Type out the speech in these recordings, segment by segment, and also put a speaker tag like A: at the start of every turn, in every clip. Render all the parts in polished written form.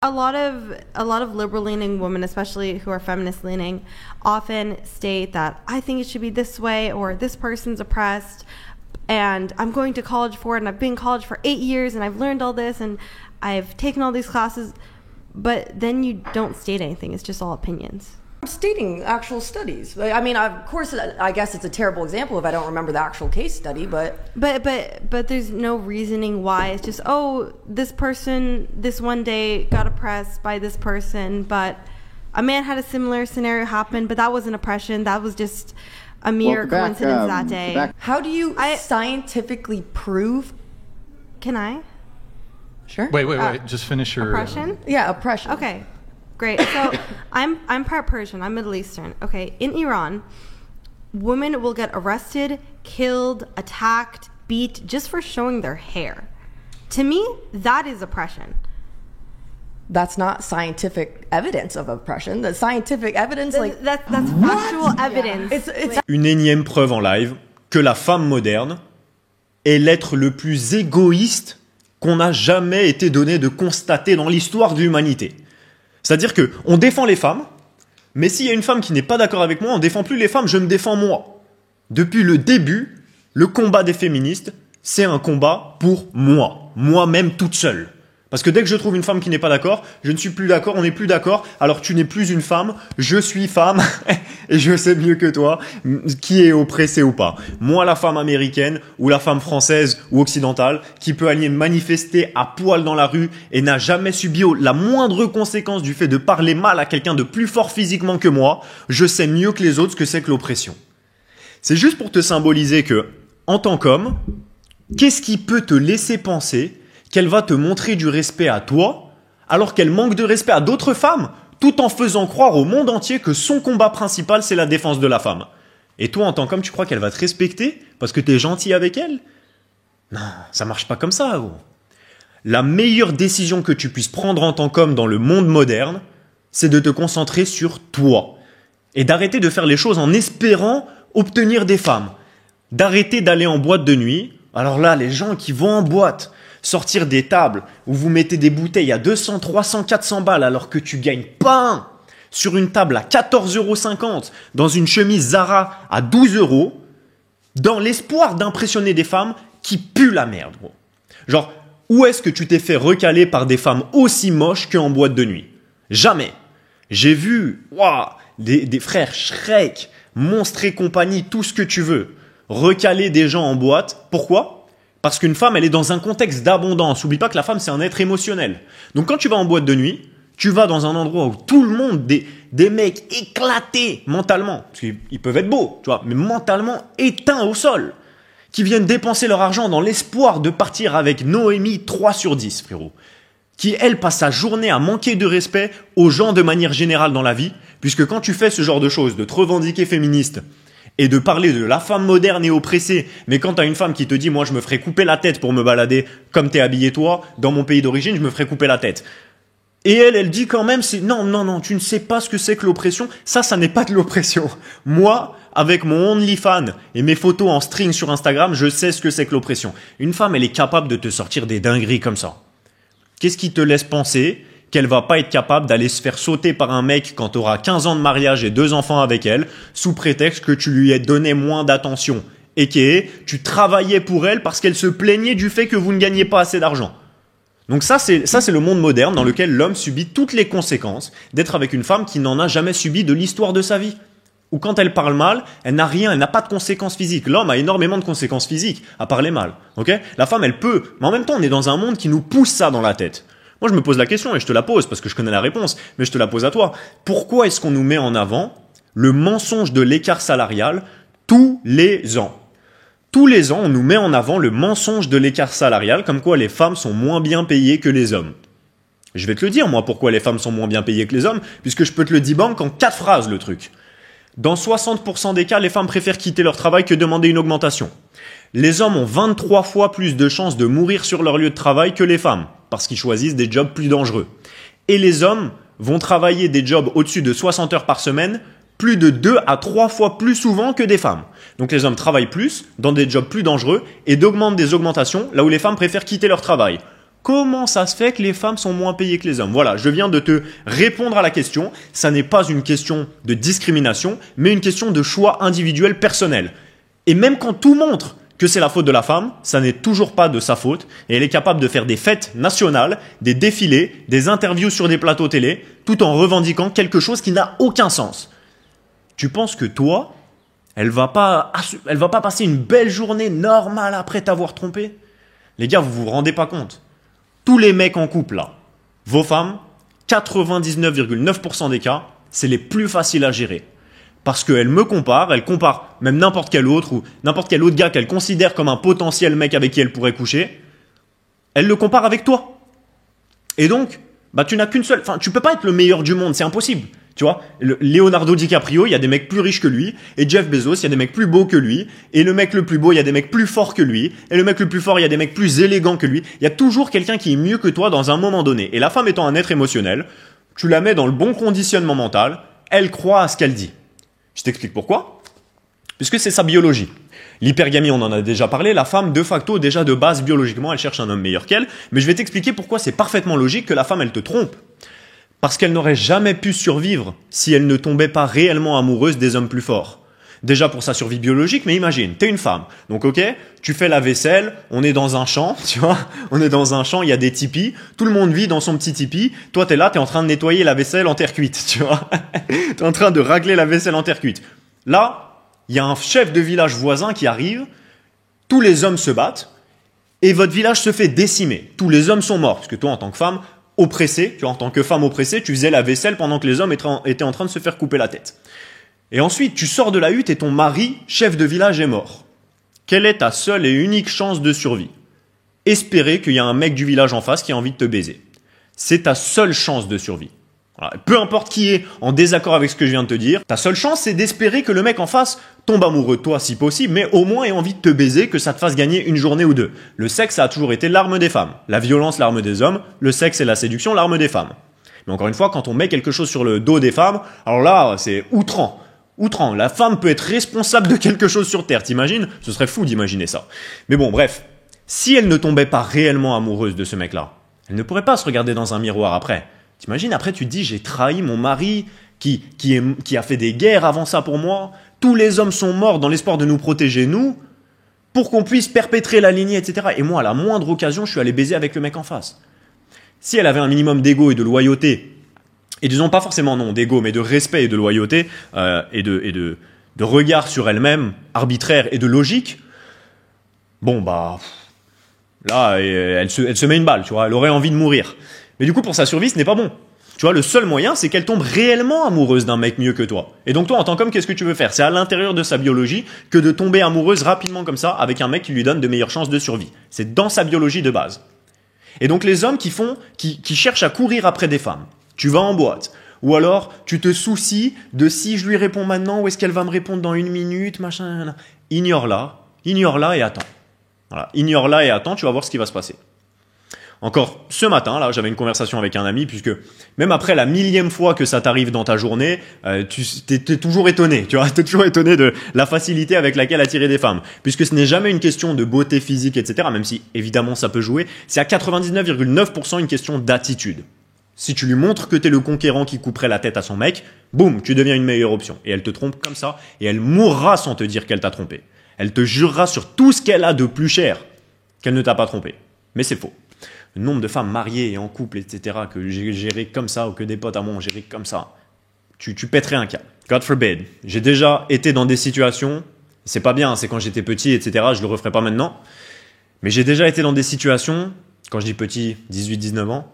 A: a lot of liberal-leaning women, especially who are feminist-leaning, often state that I think it should be this way, or this person's oppressed, and I'm going to college for it, and I've been in college for 8 years, and I've learned all this, and I've taken all these classes, but then you don't state anything. It's just all opinions.
B: Stating actual studies. I mean, of course, I guess it's a terrible example if I don't remember the actual case study, but
A: there's no reasoning why. It's just, oh, this person this one day got oppressed by this person, but a man had a similar scenario happen, but that wasn't oppression. That was just a mere coincidence that day.
B: How do you scientifically prove?
A: Can I?
B: Sure.
C: Wait. Just finish your
A: oppression.
B: Yeah, oppression.
A: Okay. Great. So I'm part Persian. I'm Middle Eastern. Okay. In Iran, women will get arrested, killed, attacked, beat just for showing their hair. To me, that is oppression.
B: That's not scientific evidence of oppression. The scientific evidence,
A: that's factual evidence.
B: It's
D: Une énième preuve en live que la femme moderne est l'être le plus égoïste qu'on n'a jamais été donné de constater dans l'histoire de l'humanité. C'est-à-dire qu'on défend les femmes, mais s'il y a une femme qui n'est pas d'accord avec moi, on ne défend plus les femmes, je me défends moi. Depuis le début, le combat des féministes, c'est un combat pour moi-même toute seule. Parce que dès que je trouve une femme qui n'est pas d'accord, je ne suis plus d'accord, on n'est plus d'accord, alors tu n'es plus une femme, je suis femme, et je sais mieux que toi qui est oppressé ou pas. Moi, la femme américaine, ou la femme française ou occidentale, qui peut aller manifester à poil dans la rue et n'a jamais subi la moindre conséquence du fait de parler mal à quelqu'un de plus fort physiquement que moi, je sais mieux que les autres ce que c'est que l'oppression. C'est juste pour te symboliser que, en tant qu'homme, qu'est-ce qui peut te laisser penser qu'elle va te montrer du respect à toi, alors qu'elle manque de respect à d'autres femmes, tout en faisant croire au monde entier que son combat principal, c'est la défense de la femme. Et toi, en tant qu'homme, tu crois qu'elle va te respecter parce que t'es gentil avec elle? Non, ça marche pas comme ça, gros. La meilleure décision que tu puisses prendre en tant qu'homme dans le monde moderne, c'est de te concentrer sur toi. Et d'arrêter de faire les choses en espérant obtenir des femmes. D'arrêter d'aller en boîte de nuit. Alors là, les gens qui vont en boîte, sortir des tables où vous mettez des bouteilles à 200, 300, 400 balles alors que tu gagnes pas sur une table à 14,50 €, dans une chemise Zara à 12 €, dans l'espoir d'impressionner des femmes qui puent la merde, gros. Genre, où est-ce que tu t'es fait recaler par des femmes aussi moches qu'en boîte de nuit? Jamais. J'ai vu des frères Shrek, Monstres et compagnie, tout ce que tu veux, recaler des gens en boîte. Pourquoi? Parce qu'une femme, elle est dans un contexte d'abondance. N'oublie pas que la femme, c'est un être émotionnel. Donc quand tu vas en boîte de nuit, tu vas dans un endroit où tout le monde, des mecs éclatés mentalement, parce qu'ils peuvent être beaux, tu vois, mais mentalement éteints au sol, qui viennent dépenser leur argent dans l'espoir de partir avec Noémie 3 sur 10, frérot. Qui, elle, passe sa journée à manquer de respect aux gens de manière générale dans la vie, puisque quand tu fais ce genre de choses, de te revendiquer féministe, et de parler de la femme moderne et oppressée, mais quand t'as une femme qui te dit « moi je me ferais couper la tête pour me balader comme t'es habillé toi, dans mon pays d'origine, je me ferais couper la tête ». Et elle dit quand même « non, tu ne sais pas ce que c'est que l'oppression, ça n'est pas de l'oppression. Moi, avec mon OnlyFans et mes photos en string sur Instagram, je sais ce que c'est que l'oppression. » Une femme, elle est capable de te sortir des dingueries comme ça. Qu'est-ce qui te laisse penser qu'elle va pas être capable d'aller se faire sauter par un mec quand tu auras 15 ans de mariage et 2 enfants avec elle, sous prétexte que tu lui aies donné moins d'attention et que tu travaillais pour elle parce qu'elle se plaignait du fait que vous ne gagnez pas assez d'argent. Donc ça c'est le monde moderne dans lequel l'homme subit toutes les conséquences d'être avec une femme qui n'en a jamais subi de l'histoire de sa vie. Ou quand elle parle mal, elle n'a rien, elle n'a pas de conséquences physiques. L'homme a énormément de conséquences physiques à parler mal. Okay? La femme, elle peut, mais en même temps, on est dans un monde qui nous pousse ça dans la tête. Moi, je me pose la question et je te la pose parce que je connais la réponse, mais je te la pose à toi. Pourquoi est-ce qu'on nous met en avant le mensonge de l'écart salarial tous les ans? Tous les ans, on nous met en avant le mensonge de l'écart salarial, comme quoi les femmes sont moins bien payées que les hommes. Je vais te le dire, moi, pourquoi les femmes sont moins bien payées que les hommes, puisque je peux te le debunk en 4 phrases, le truc. Dans 60% des cas, les femmes préfèrent quitter leur travail que demander une augmentation. Les hommes ont 23 fois plus de chances de mourir sur leur lieu de travail que les femmes, parce qu'ils choisissent des jobs plus dangereux. Et les hommes vont travailler des jobs au-dessus de 60 heures par semaine, plus de 2 à 3 fois plus souvent que des femmes. Donc les hommes travaillent plus, dans des jobs plus dangereux, et d'augmenter des augmentations, là où les femmes préfèrent quitter leur travail. Comment ça se fait que les femmes sont moins payées que les hommes? Voilà, je viens de te répondre à la question. Ça n'est pas une question de discrimination, mais une question de choix individuel personnel. Et même quand tout montre que c'est la faute de la femme, ça n'est toujours pas de sa faute. Et elle est capable de faire des fêtes nationales, des défilés, des interviews sur des plateaux télé, tout en revendiquant quelque chose qui n'a aucun sens. Tu penses que toi, elle va pas passer une belle journée normale après t'avoir trompé? Les gars, vous vous rendez pas compte. Tous les mecs en couple là, vos femmes, 99,9% des cas, c'est les plus faciles à gérer. Parce qu'elles me comparent, elles comparent même n'importe quel autre ou n'importe quel autre gars qu'elles considèrent comme un potentiel mec avec qui elles pourraient coucher, elles le comparent avec toi. Et donc, tu n'as qu'une seule, tu peux pas être le meilleur du monde, c'est impossible. Tu vois, Leonardo DiCaprio, il y a des mecs plus riches que lui, et Jeff Bezos, il y a des mecs plus beaux que lui, et le mec le plus beau, il y a des mecs plus forts que lui, et le mec le plus fort, il y a des mecs plus élégants que lui. Il y a toujours quelqu'un qui est mieux que toi dans un moment donné. Et la femme étant un être émotionnel, tu la mets dans le bon conditionnement mental, elle croit à ce qu'elle dit. Je t'explique pourquoi. Puisque c'est sa biologie. L'hypergamie, on en a déjà parlé, la femme, de facto, déjà de base, biologiquement, elle cherche un homme meilleur qu'elle, mais je vais t'expliquer pourquoi c'est parfaitement logique que la femme, elle te trompe. Parce qu'elle n'aurait jamais pu survivre si elle ne tombait pas réellement amoureuse des hommes plus forts. Déjà pour sa survie biologique, mais imagine, t'es une femme. Donc ok, tu fais la vaisselle, on est dans un champ, tu vois, on est dans un champ, il y a des tipis, tout le monde vit dans son petit tipi, toi t'es là, t'es en train de nettoyer la vaisselle en terre cuite, tu vois. T'es en train de racler la vaisselle en terre cuite. Là, il y a un chef de village voisin qui arrive, tous les hommes se battent, et votre village se fait décimer. Tous les hommes sont morts, parce que toi en tant que femme, oppressée, tu vois, en tant que femme oppressée, tu faisais la vaisselle pendant que les hommes étaient en train de se faire couper la tête. Et ensuite, tu sors de la hutte et ton mari, chef de village, est mort. Quelle est ta seule et unique chance de survie? Espérer qu'il y a un mec du village en face qui a envie de te baiser. C'est ta seule chance de survie. Voilà. Peu importe qui est en désaccord avec ce que je viens de te dire, ta seule chance, c'est d'espérer que le mec en face tombe amoureux de toi si possible, mais au moins ait envie de te baiser, que ça te fasse gagner une journée ou deux. Le sexe, ça a toujours été l'arme des femmes. La violence, l'arme des hommes. Le sexe et la séduction, l'arme des femmes. Mais encore une fois, quand on met quelque chose sur le dos des femmes, alors là, c'est outrant. Outrant. La femme peut être responsable de quelque chose sur Terre, t'imagines? Ce serait fou d'imaginer ça. Mais bon, bref. Si elle ne tombait pas réellement amoureuse de ce mec-là, elle ne pourrait pas se regarder dans un miroir après. T'imagines, après tu te dis, j'ai trahi mon mari qui a fait des guerres avant ça pour moi. Tous les hommes sont morts dans l'espoir de nous protéger, nous, pour qu'on puisse perpétrer la lignée, etc. Et moi, à la moindre occasion, je suis allé baiser avec le mec en face. Si elle avait un minimum d'ego et de loyauté, et disons pas forcément non d'ego, mais de respect et de loyauté, et de regard sur elle-même, arbitraire et de logique, bon là, elle se met une balle, tu vois, elle aurait envie de mourir. Mais du coup, pour sa survie, ce n'est pas bon. Tu vois, le seul moyen, c'est qu'elle tombe réellement amoureuse d'un mec mieux que toi. Et donc toi, en tant qu'homme, qu'est-ce que tu veux faire? C'est à l'intérieur de sa biologie que de tomber amoureuse rapidement comme ça avec un mec qui lui donne de meilleures chances de survie. C'est dans sa biologie de base. Et donc les hommes qui cherchent à courir après des femmes, tu vas en boîte, ou alors tu te soucies de si je lui réponds maintenant, ou est-ce qu'elle va me répondre dans 1 minute, machin. Ignore-la et attends. Voilà, ignore-la et attends, tu vas voir ce qui va se passer. Encore ce matin, là, j'avais une conversation avec un ami, puisque même après la 1000e fois que ça t'arrive dans ta journée, t'es toujours étonné, tu vois, t'es toujours étonné de la facilité avec laquelle attirer des femmes. Puisque ce n'est jamais une question de beauté physique, etc., même si évidemment ça peut jouer, c'est à 99,9% une question d'attitude. Si tu lui montres que t'es le conquérant qui couperait la tête à son mec, boum, tu deviens une meilleure option. Et elle te trompe comme ça, et elle mourra sans te dire qu'elle t'a trompé. Elle te jurera sur tout ce qu'elle a de plus cher qu'elle ne t'a pas trompé. Mais c'est faux. Le nombre de femmes mariées et en couple, etc., que j'ai géré comme ça, ou que des potes à moi ont géré comme ça, tu pèterais un câble. God forbid. J'ai déjà été dans des situations, c'est pas bien, c'est quand j'étais petit, etc., je le referai pas maintenant, mais j'ai déjà été dans des situations, quand je dis petit, 18-19 ans,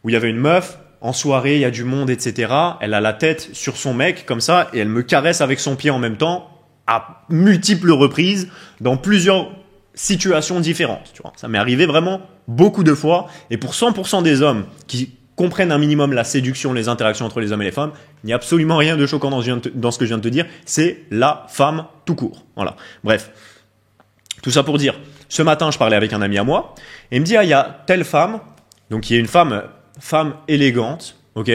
D: où il y avait une meuf, en soirée, il y a du monde, etc., elle a la tête sur son mec, comme ça, et elle me caresse avec son pied en même temps, à multiples reprises, dans plusieurs situations différentes. Tu vois. Ça m'est arrivé vraiment beaucoup de fois. Et pour 100% des hommes qui comprennent un minimum la séduction, les interactions entre les hommes et les femmes, il n'y a absolument rien de choquant dans ce que je viens de te dire. C'est la femme tout court. Voilà. Bref. Tout ça pour dire, ce matin, je parlais avec un ami à moi. Et il me dit, il y a telle femme, donc il y a une femme élégante, ok,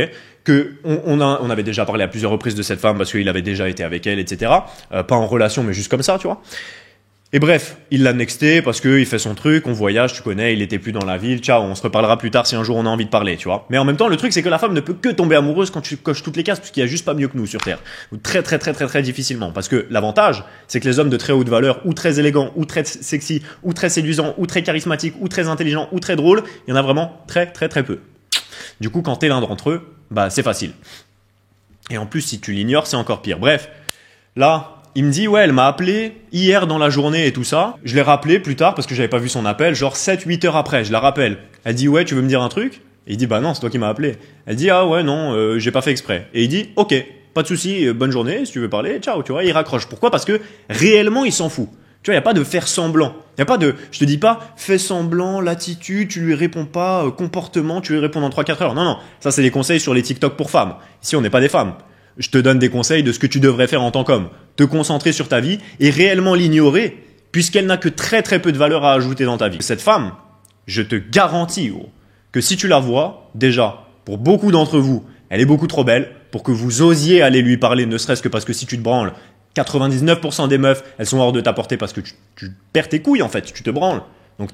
D: on avait déjà parlé à plusieurs reprises de cette femme parce qu'il avait déjà été avec elle, etc. Pas en relation, mais juste comme ça, tu vois. Et bref, il l'a nexté parce qu'il fait son truc, on voyage, tu connais, il était plus dans la ville, ciao, on se reparlera plus tard si un jour on a envie de parler, tu vois. Mais en même temps, le truc c'est que la femme ne peut que tomber amoureuse quand tu coches toutes les cases, puisqu'il y a juste pas mieux que nous sur Terre. Ou très très très très très difficilement. Parce que l'avantage, c'est que les hommes de très haute valeur, ou très élégants, ou très sexy, ou très séduisants, ou très charismatiques, ou très intelligents, ou très drôles, il y en a vraiment très très très peu. Du coup, quand t'es l'un d'entre eux, bah c'est facile. Et en plus, si tu l'ignores, c'est encore pire. Bref, là... Il me dit, ouais, elle m'a appelé hier dans la journée et tout ça. Je l'ai rappelé plus tard parce que j'avais pas vu son appel, genre 7-8 heures après, je la rappelle. Elle dit, ouais, tu veux me dire un truc? Et il dit, bah non, c'est toi qui m'as appelé. Elle dit, ah ouais, non, j'ai pas fait exprès. Et il dit, ok, pas de souci, bonne journée, si tu veux parler, ciao, tu vois, il raccroche. Pourquoi? Parce que réellement, il s'en fout. Tu vois, il n'y a pas de faire semblant. Il n'y a pas de, je te dis pas, fais semblant, l'attitude, tu lui réponds pas, comportement, tu lui réponds dans 3-4 heures. Non, non, ça c'est des conseils sur les TikTok pour femmes. Ici, on n'est pas des femmes. Je te donne des conseils de ce que tu devrais faire en tant qu'homme. Te concentrer sur ta vie et réellement l'ignorer, puisqu'elle n'a que très très peu de valeur à ajouter dans ta vie. Cette femme, je te garantis que si tu la vois, déjà, pour beaucoup d'entre vous, elle est beaucoup trop belle pour que vous osiez aller lui parler, ne serait-ce que parce que si tu te branles, 99% des meufs, elles sont hors de ta portée parce que tu perds tes couilles en fait, tu te branles. Donc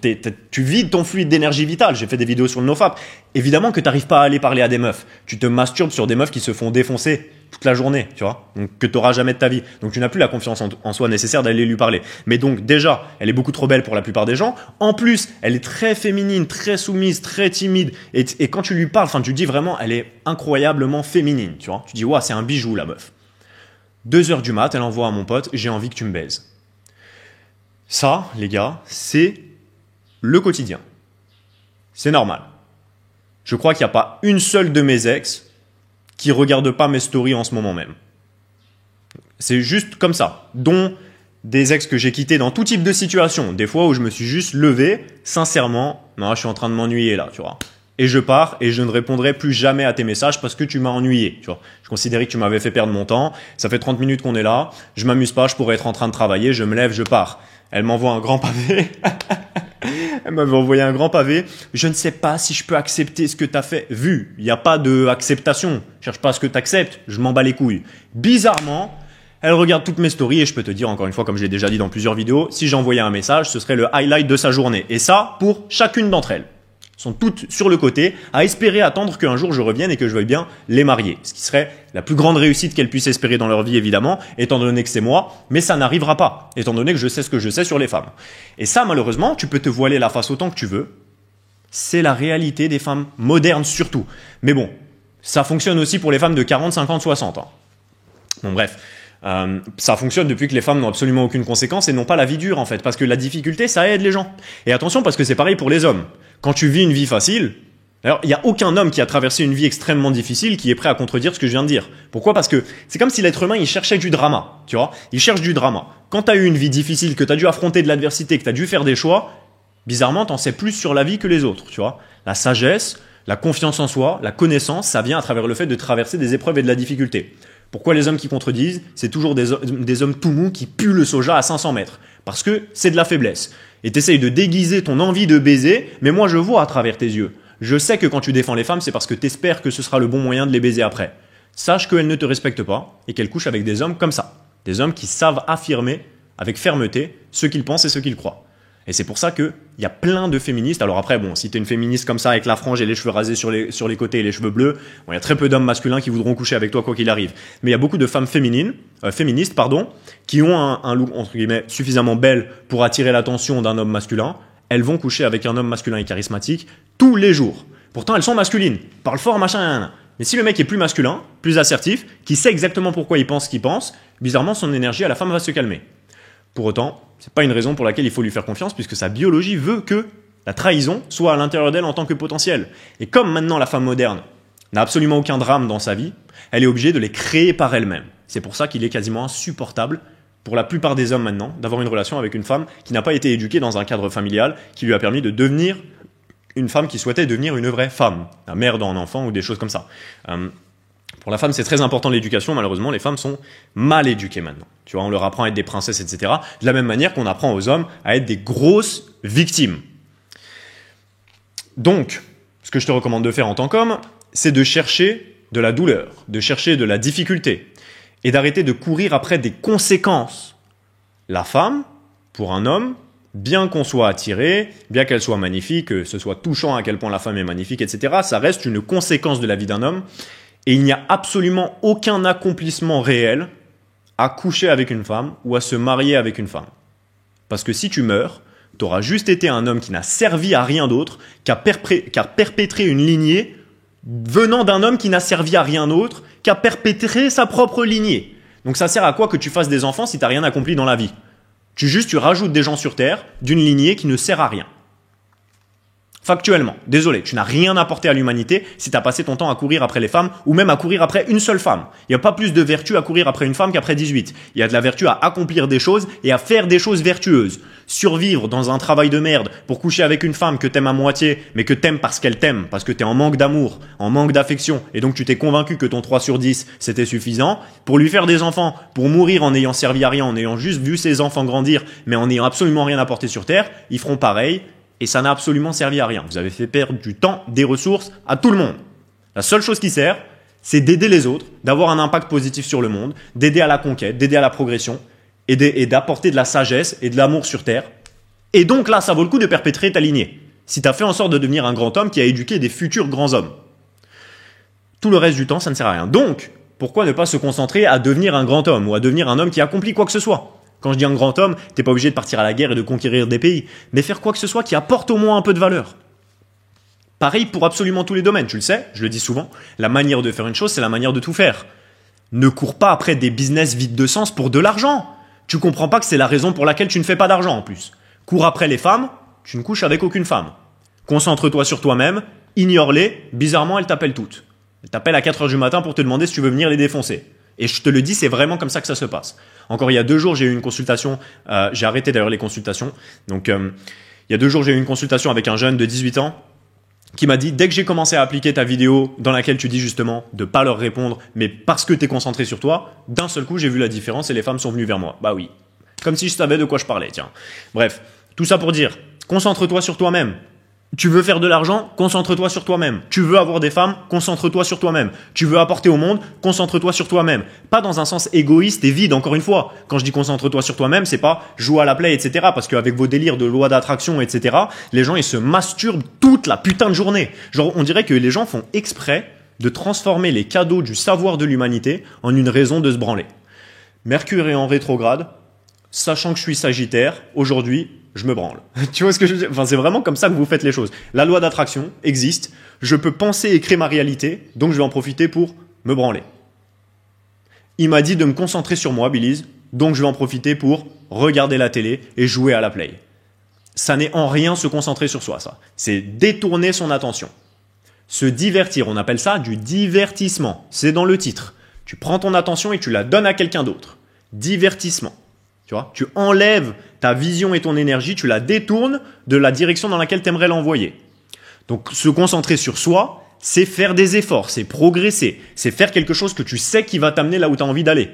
D: tu vides ton fluide d'énergie vitale. J'ai fait des vidéos sur le nofap. Évidemment que tu n'arrives pas à aller parler à des meufs. Tu te masturbes sur des meufs qui se font défoncer toute la journée, tu vois. Donc que tu n'auras jamais de ta vie. Donc tu n'as plus la confiance en soi nécessaire d'aller lui parler. Mais donc déjà, elle est beaucoup trop belle pour la plupart des gens. En plus, elle est très féminine, très soumise, très timide. Et quand tu lui parles, enfin tu dis vraiment, elle est incroyablement féminine, tu vois. Tu dis, ouais, c'est un bijou la meuf. 2h du mat, elle envoie à mon pote, j'ai envie que tu me baises. Ça, les gars, c'est le quotidien. C'est normal. Je crois qu'il n'y a pas une seule de mes ex qui ne regarde pas mes stories en ce moment même. C'est juste comme ça. Dont des ex que j'ai quittés dans tout type de situation. Des fois où je me suis juste levé, sincèrement, non, je suis en train de m'ennuyer là, tu vois. Et je pars et je ne répondrai plus jamais à tes messages parce que tu m'as ennuyé, tu vois. Je considérais que tu m'avais fait perdre mon temps. Ça fait 30 minutes qu'on est là. Je m'amuse pas, je pourrais être en train de travailler. Je me lève, je pars. Elle m'envoie un grand pavé. Elle m'avait envoyé un grand pavé. Je ne sais pas si je peux accepter ce que tu as fait. Vu, il n'y a pas de acceptation. Je cherche pas à ce que tu acceptes. Je m'en bats les couilles. Bizarrement, elle regarde toutes mes stories et je peux te dire, encore une fois, comme je l'ai déjà dit dans plusieurs vidéos, si j'envoyais un message, ce serait le highlight de sa journée. Et ça, pour chacune d'entre elles. Sont toutes sur le côté, à espérer attendre qu'un jour je revienne et que je veuille bien les marier. Ce qui serait la plus grande réussite qu'elles puissent espérer dans leur vie, évidemment, étant donné que c'est moi, mais ça n'arrivera pas, étant donné que je sais ce que je sais sur les femmes. Et ça, malheureusement, tu peux te voiler la face autant que tu veux. C'est la réalité des femmes modernes surtout. Mais bon, ça fonctionne aussi pour les femmes de 40, 50, 60 ans. Bon, bref. Ça fonctionne depuis que les femmes n'ont absolument aucune conséquence et n'ont pas la vie dure en fait, parce que la difficulté ça aide les gens. Et attention parce que c'est pareil pour les hommes. Quand tu vis une vie facile, alors il n'y a aucun homme qui a traversé une vie extrêmement difficile qui est prêt à contredire ce que je viens de dire. Pourquoi? Parce que c'est comme si l'être humain il cherchait du drama, tu vois. Il cherche du drama. Quand tu as eu une vie difficile, que tu as dû affronter de l'adversité, que tu as dû faire des choix, bizarrement t'en sais plus sur la vie que les autres, tu vois. La sagesse, la confiance en soi, la connaissance, ça vient à travers le fait de traverser des épreuves et de la difficulté. Pourquoi les hommes qui contredisent, c'est toujours des hommes tout mous qui puent le soja à 500 mètres. Parce que c'est de la faiblesse. Et t'essayes de déguiser ton envie de baiser, mais moi je vois à travers tes yeux. Je sais que quand tu défends les femmes, c'est parce que t'espères que ce sera le bon moyen de les baiser après. Sache qu'elles ne te respectent pas et qu'elles couchent avec des hommes comme ça. Des hommes qui savent affirmer avec fermeté ce qu'ils pensent et ce qu'ils croient. Et c'est pour ça qu'il y a plein de féministes. Alors après, bon, si tu es une féministe comme ça avec la frange et les cheveux rasés sur les côtés et les cheveux bleus, bon, il y a très peu d'hommes masculins qui voudront coucher avec toi quoi qu'il arrive. Mais il y a beaucoup de femmes féministes, qui ont un look entre guillemets suffisamment belle pour attirer l'attention d'un homme masculin. Elles vont coucher avec un homme masculin et charismatique tous les jours. Pourtant, elles sont masculines, parlent fort, machin. Mais si le mec est plus masculin, plus assertif, qui sait exactement pourquoi il pense ce qu'il pense, bizarrement, son énergie à la femme va se calmer. Pour autant, c'est pas une raison pour laquelle il faut lui faire confiance puisque sa biologie veut que la trahison soit à l'intérieur d'elle en tant que potentiel. Et comme maintenant la femme moderne n'a absolument aucun drame dans sa vie, elle est obligée de les créer par elle-même. C'est pour ça qu'il est quasiment insupportable pour la plupart des hommes maintenant d'avoir une relation avec une femme qui n'a pas été éduquée dans un cadre familial qui lui a permis de devenir une femme qui souhaitait devenir une vraie femme, la mère d'un enfant ou des choses comme ça. Pour la femme, c'est très important l'éducation. Malheureusement, les femmes sont mal éduquées maintenant. Tu vois, on leur apprend à être des princesses, etc. De la même manière qu'on apprend aux hommes à être des grosses victimes. Donc, ce que je te recommande de faire en tant qu'homme, c'est de chercher de la douleur, de chercher de la difficulté et d'arrêter de courir après des conséquences. La femme, Pour un homme, bien qu'on soit attiré, bien qu'elle soit magnifique, que ce soit touchant à quel point la femme est magnifique, etc., ça reste une conséquence de la vie d'un homme. Et il n'y a absolument aucun accomplissement réel à coucher avec une femme ou à se marier avec une femme. Parce que si tu meurs, tu auras juste été un homme qui n'a servi à rien d'autre, qui a perpétré une lignée venant d'un homme qui n'a servi à rien d'autre, qui a perpétré sa propre lignée. Donc ça sert à quoi que tu fasses des enfants si tu n'as rien accompli dans la vie? Tu rajoutes des gens sur Terre d'une lignée qui ne sert à rien. Factuellement, désolé, tu n'as rien apporté à l'humanité si tu as passé ton temps à courir après les femmes ou même à courir après une seule femme. Il n'y a pas plus de vertu à courir après une femme qu'après 18. Il y a de la vertu à accomplir des choses et à faire des choses vertueuses. Survivre dans un travail de merde pour coucher avec une femme que t'aimes à moitié, mais que t'aimes parce qu'elle t'aime, parce que t'es en manque d'amour, en manque d'affection, et donc tu t'es convaincu que ton 3 sur 10 c'était suffisant, pour lui faire des enfants, pour mourir en n'ayant servi à rien, en ayant juste vu ses enfants grandir, mais en n'ayant absolument rien apporté sur Terre, ils feront pareil. Et ça n'a absolument servi à rien. Vous avez fait perdre du temps, des ressources à tout le monde. La seule chose qui sert, c'est d'aider les autres, d'avoir un impact positif sur le monde, d'aider à la conquête, d'aider à la progression, et d'apporter de la sagesse et de l'amour sur Terre. Et donc là, ça vaut le coup de perpétrer ta lignée. Si tu as fait en sorte de devenir un grand homme qui a éduqué des futurs grands hommes. Tout le reste du temps, ça ne sert à rien. Donc, pourquoi ne pas se concentrer à devenir un grand homme ou à devenir un homme qui accomplit quoi que ce soit ? Quand je dis un grand homme, t'es pas obligé de partir à la guerre et de conquérir des pays, mais faire quoi que ce soit qui apporte au moins un peu de valeur. Pareil pour absolument tous les domaines, tu le sais, je le dis souvent, la manière de faire une chose, c'est la manière de tout faire. Ne cours pas après des business vides de sens pour de l'argent. Tu comprends pas que c'est la raison pour laquelle tu ne fais pas d'argent en plus. Cours après les femmes, tu ne couches avec aucune femme. Concentre-toi sur toi-même, ignore-les, bizarrement elles t'appellent toutes. Elles t'appellent à 4h du matin pour te demander si tu veux venir les défoncer. Et je te le dis, c'est vraiment comme ça que ça se passe. Encore il y a 2 jours, j'ai eu une consultation. J'ai arrêté d'ailleurs les consultations. Donc, il y a 2 jours, j'ai eu une consultation avec un jeune de 18 ans qui m'a dit, dès que j'ai commencé à appliquer ta vidéo dans laquelle tu dis justement de pas leur répondre, mais parce que tu es concentré sur toi, d'un seul coup, j'ai vu la différence et les femmes sont venues vers moi. Bah oui. Comme si je savais de quoi je parlais, tiens. Bref, tout ça pour dire, concentre-toi sur toi-même. Tu veux faire de l'argent, concentre-toi sur toi-même. Tu veux avoir des femmes, concentre-toi sur toi-même. Tu veux apporter au monde, concentre-toi sur toi-même. Pas dans un sens égoïste et vide, encore une fois. Quand je dis concentre-toi sur toi-même, c'est pas jouer à la play, etc. Parce qu'avec vos délires de loi d'attraction, etc., les gens, ils se masturbent toute la putain de journée. Genre, on dirait que les gens font exprès de transformer les cadeaux du savoir de l'humanité en une raison de se branler. Mercure est en rétrograde. Sachant que je suis Sagittaire, aujourd'hui, je me branle. Tu vois ce que je veux dire ? Enfin, c'est vraiment comme ça que vous faites les choses. La loi d'attraction existe. Je peux penser et créer ma réalité, donc je vais en profiter pour me branler. Il m'a dit de me concentrer sur moi, Belize, donc je vais en profiter pour regarder la télé et jouer à la play. Ça n'est en rien se concentrer sur soi, ça. C'est détourner son attention. Se divertir, on appelle ça du divertissement. C'est dans le titre. Tu prends ton attention et tu la donnes à quelqu'un d'autre. Divertissement. Tu vois, tu enlèves ta vision et ton énergie, tu la détournes de la direction dans laquelle tu aimerais l'envoyer. Donc, se concentrer sur soi, c'est faire des efforts, c'est progresser, c'est faire quelque chose que tu sais qui va t'amener là où tu as envie d'aller.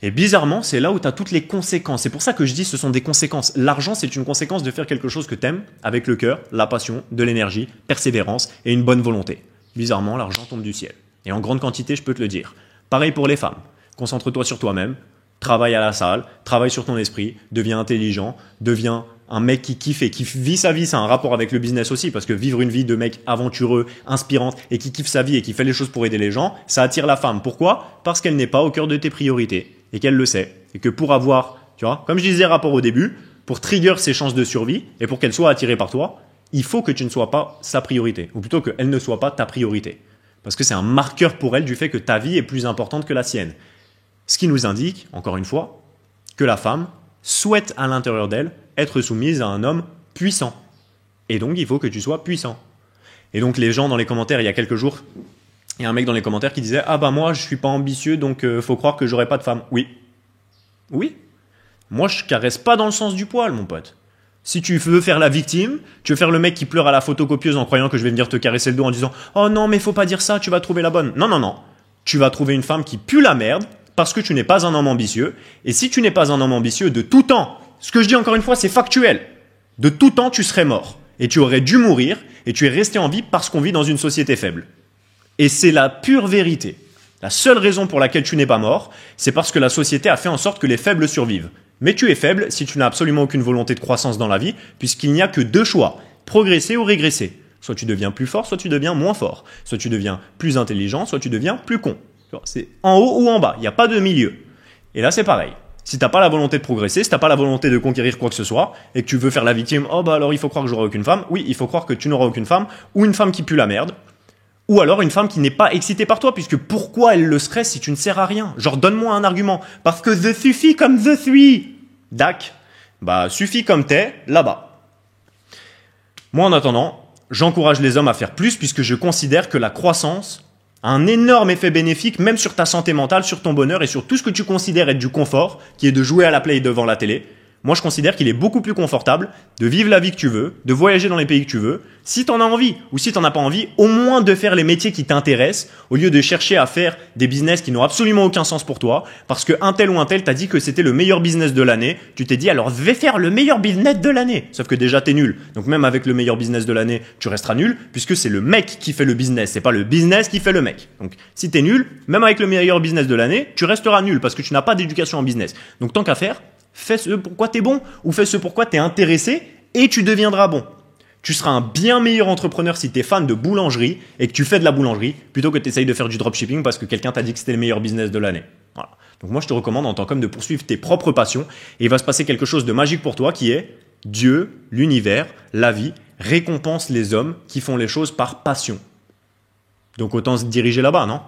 D: Et bizarrement, c'est là où tu as toutes les conséquences. C'est pour ça que je dis ce sont des conséquences. L'argent, c'est une conséquence de faire quelque chose que tu aimes avec le cœur, la passion, de l'énergie, persévérance et une bonne volonté. Bizarrement, l'argent tombe du ciel. Et en grande quantité, je peux te le dire. Pareil pour les femmes. Concentre-toi sur toi-même. Travaille à la salle, travaille sur ton esprit, deviens intelligent, deviens un mec qui kiffe et qui vit sa vie. C'est un rapport avec le business aussi, parce que vivre une vie de mec aventureux, inspirante et qui kiffe sa vie et qui fait les choses pour aider les gens, ça attire la femme. Pourquoi ? Parce qu'elle n'est pas au cœur de tes priorités et qu'elle le sait. Et que pour avoir, tu vois, comme je disais rapport au début, pour trigger ses chances de survie et pour qu'elle soit attirée par toi, il faut que tu ne sois pas sa priorité, ou plutôt qu'elle ne soit pas ta priorité. Parce que c'est un marqueur pour elle du fait que ta vie est plus importante que la sienne. Ce qui nous indique, encore une fois, que la femme souhaite à l'intérieur d'elle être soumise à un homme puissant. Et donc, il faut que tu sois puissant. Et donc, les gens dans les commentaires, il y a quelques jours, il y a un mec dans les commentaires qui disait « Ah bah moi, je suis pas ambitieux, donc faut croire que j'aurai pas de femme. » Oui. Oui. Moi, je caresse pas dans le sens du poil, mon pote. Si tu veux faire la victime, tu veux faire le mec qui pleure à la photocopieuse en croyant que je vais venir te caresser le dos en disant « Oh non, mais faut pas dire ça, tu vas trouver la bonne. » Non, non, non. Tu vas trouver une femme qui pue la merde, parce que tu n'es pas un homme ambitieux. Et si tu n'es pas un homme ambitieux, de tout temps, ce que je dis encore une fois, c'est factuel. De tout temps, tu serais mort. Et tu aurais dû mourir. Et tu es resté en vie parce qu'on vit dans une société faible. Et c'est la pure vérité. La seule raison pour laquelle tu n'es pas mort, c'est parce que la société a fait en sorte que les faibles survivent. Mais tu es faible si tu n'as absolument aucune volonté de croissance dans la vie, puisqu'il n'y a que deux choix, progresser ou régresser. Soit tu deviens plus fort, soit tu deviens moins fort. Soit tu deviens plus intelligent, soit tu deviens plus con. C'est en haut ou en bas, il n'y a pas de milieu. Et là, c'est pareil. Si tu n'as pas la volonté de progresser, si tu n'as pas la volonté de conquérir quoi que ce soit, et que tu veux faire la victime, oh bah alors il faut croire que j'aurai aucune femme. Oui, il faut croire que tu n'auras aucune femme, ou une femme qui pue la merde, ou alors une femme qui n'est pas excitée par toi, puisque pourquoi elle le serait si tu ne sers à rien? Genre, donne-moi un argument. Parce que je suffis comme je suis. Dac. Bah, suffis comme t'es, là-bas. Moi, en attendant, j'encourage les hommes à faire plus, puisque je considère que la croissance a un énorme effet bénéfique, même sur ta santé mentale, sur ton bonheur et sur tout ce que tu considères être du confort, qui est de jouer à la play devant la télé. Moi, je considère qu'il est beaucoup plus confortable de vivre la vie que tu veux, de voyager dans les pays que tu veux, si t'en as envie, ou si t'en as pas envie, au moins de faire les métiers qui t'intéressent, au lieu de chercher à faire des business qui n'ont absolument aucun sens pour toi, parce que un tel ou un tel t'a dit que c'était le meilleur business de l'année, tu t'es dit alors je vais faire le meilleur business de l'année. Sauf que déjà t'es nul, donc même avec le meilleur business de l'année, tu resteras nul, puisque c'est le mec qui fait le business, c'est pas le business qui fait le mec. Donc si t'es nul, même avec le meilleur business de l'année, tu resteras nul, parce que tu n'as pas d'éducation en business. Donc tant qu'à faire, fais ce pourquoi t'es bon, ou fais ce pourquoi t'es intéressé, et tu deviendras bon. Tu seras un bien meilleur entrepreneur si t'es fan de boulangerie et que tu fais de la boulangerie, plutôt que t'essayes de faire du dropshipping parce que quelqu'un t'a dit que c'était le meilleur business de l'année. Voilà. Donc moi je te recommande en tant qu'homme de poursuivre tes propres passions, et il va se passer quelque chose de magique pour toi qui est Dieu, l'univers, la vie, récompense les hommes qui font les choses par passion. Donc autant se diriger là-bas, non ?